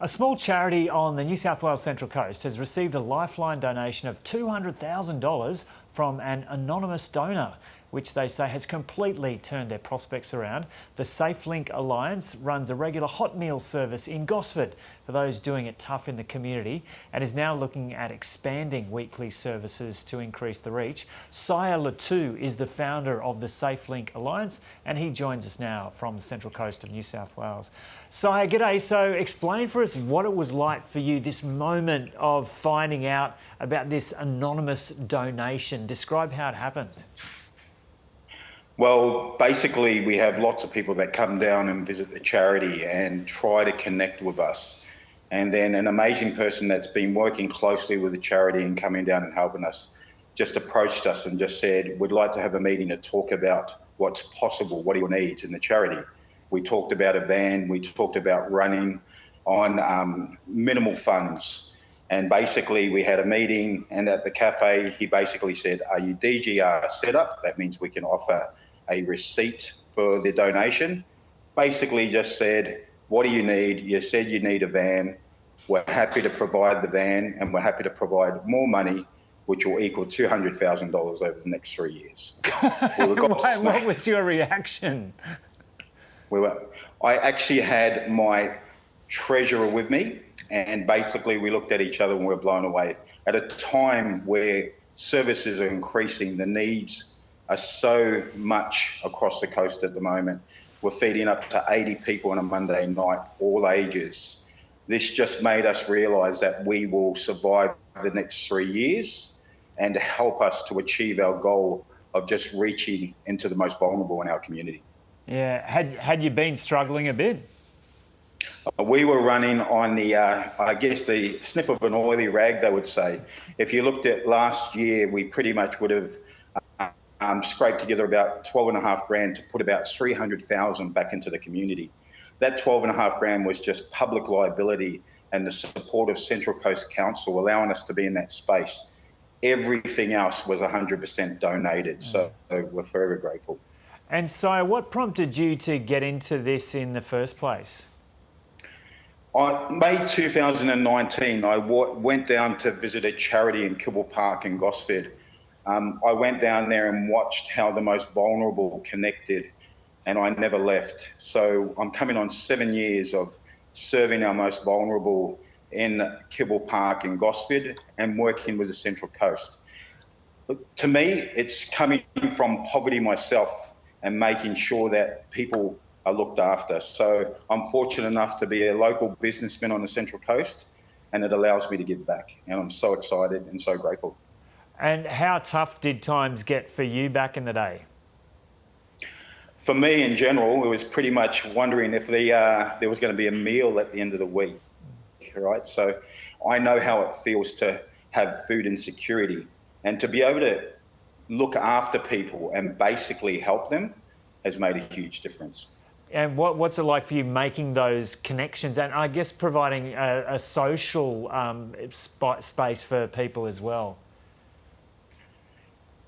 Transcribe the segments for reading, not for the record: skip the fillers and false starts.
A small charity on the New South Wales Central Coast has received a lifeline donation of $200,000 from an anonymous donor, which they say has completely turned their prospects around. The Safelink Alliance runs a regular hot meal service in Gosford for those doing it tough in the community and is now looking at expanding weekly services to increase the reach. Saia Latu is the founder of the Safelink Alliance and he joins us now from the Central Coast of New South Wales. Saia, g'day. So explain for us what it was like for you, this moment of finding out about this anonymous donation. Describe how it happened. Well, basically, we have lots of people that come down and visit the charity and try to connect with us. And then an amazing person that's been working closely with the charity and coming down and helping us just approached us and just said, we'd like to have a meeting to talk about what's possible, what are your needs in the charity. We talked about a van, we talked about running on minimal funds. And basically we had a meeting, and at the cafe, he basically said, are you DGR set up? That means we can offer a receipt for the donation. Basically just said, what do you need? You said you need a van. We're happy to provide the van, and we're happy to provide more money, which will equal $200,000 over the next 3 years. What was your reaction? I actually had my treasurer with me, and basically we looked at each other and we were blown away. At a time where services are increasing, the needs are so much across the coast at the moment. We're feeding up to 80 people on a Monday night, all ages. This just made us realise that we will survive the next 3 years and help us to achieve our goal of just reaching into the most vulnerable in our community. Yeah, had you been struggling a bit? We were running on the, I guess, the sniff of an oily rag, they would say. If you looked at last year, we pretty much would have scraped together about 12.5 grand to put about 300,000 back into the community. That 12.5 grand was just public liability and the support of Central Coast Council allowing us to be in that space. Everything else was 100% donated, so we're forever grateful. And so what prompted you to get into this in the first place? On May 2019, I went down to visit a charity in Kibble Park in Gosford. I went down there and watched how the most vulnerable connected, and I never left. So I'm coming on 7 years of serving our most vulnerable in Kibble Park in Gosford and working with the Central Coast. But to me, it's coming from poverty myself and making sure that people are looked after. So I'm fortunate enough to be a local businessman on the Central Coast, and it allows me to give back. And I'm so excited and so grateful. And how tough did times get for you back in the day? For me in general, it was pretty much wondering if there was going to be a meal at the end of the week, right? So I know how it feels to have food insecurity, and to be able to look after people and basically help them has made a huge difference. And what's it like for you making those connections and I guess providing a social space for people as well?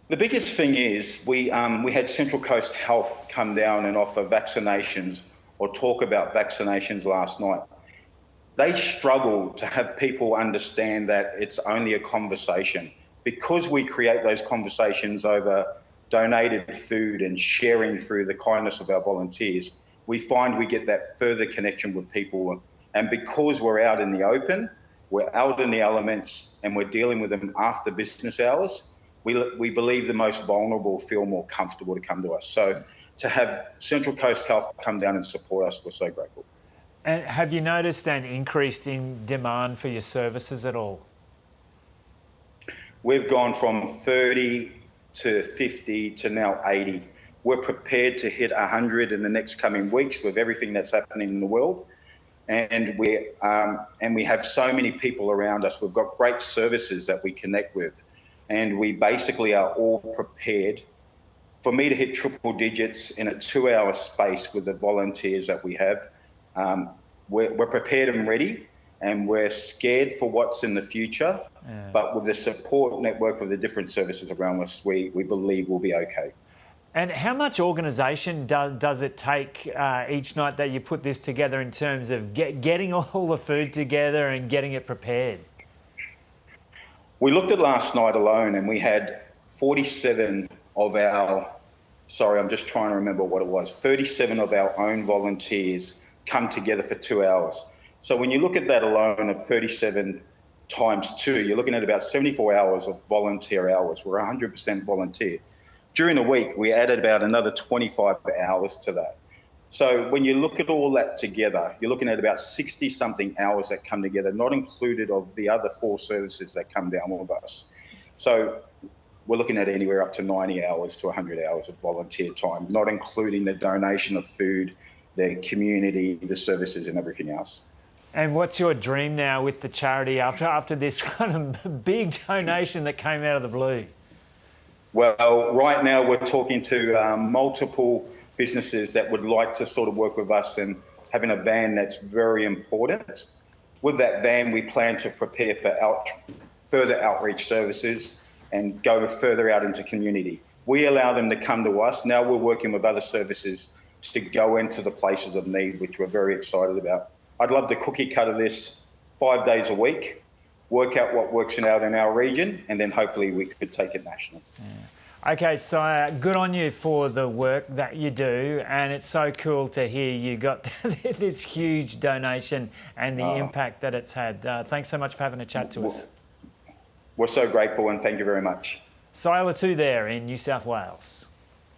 The biggest thing is we had Central Coast Health come down and offer vaccinations or talk about vaccinations last night. They struggle to have people understand that it's only a conversation. Because we create those conversations over donated food and sharing through the kindness of our volunteers, we find we get that further connection with people. And because we're out in the open, we're out in the elements, and we're dealing with them after business hours, we believe the most vulnerable feel more comfortable to come to us. So to have Central Coast Health come down and support us, we're so grateful. And have you noticed an increase in demand for your services at all? We've gone from 30 to 50 to now 80. We're prepared to hit 100 in the next coming weeks with everything that's happening in the world. And we have so many people around us. We've got great services that we connect with. And we basically are all prepared. For me to hit triple digits in a 2-hour space with the volunteers that we have, we're prepared and ready. And we're scared for what's in the future, but with the support network of the different services around us, we believe we'll be okay. And how much organisation does it take each night that you put this together in terms of getting all the food together and getting it prepared? We looked at last night alone and we had 47 of our, sorry, I'm just trying to remember what it was, 37 of our own volunteers come together for 2 hours. So when you look at that alone of 37 times 2, you're looking at about 74 hours of volunteer hours. We're 100% volunteer. During the week, we added about another 25 hours to that. So when you look at all that together, you're looking at about 60-something hours that come together, not included of the other 4 services that come down with us. So we're looking at anywhere up to 90 hours to 100 hours of volunteer time, not including the donation of food, the community, the services and everything else. And what's your dream now with the charity after this kind of big donation that came out of the blue? Well, right now we're talking to multiple businesses that would like to sort of work with us, and having a van that's very important. With that van, we plan to prepare for further outreach services and go further out into community. We allow them to come to us. Now we're working with other services to go into the places of need, which we're very excited about. I'd love to cookie cutter this 5 days a week, work out what works out in our region, and then hopefully we could take it national. Yeah. Okay, so good on you for the work that you do, and it's so cool to hear you got this huge donation and the impact that it's had. Thanks so much for having a chat to us. We're so grateful, and thank you very much. Saia Latu there in New South Wales.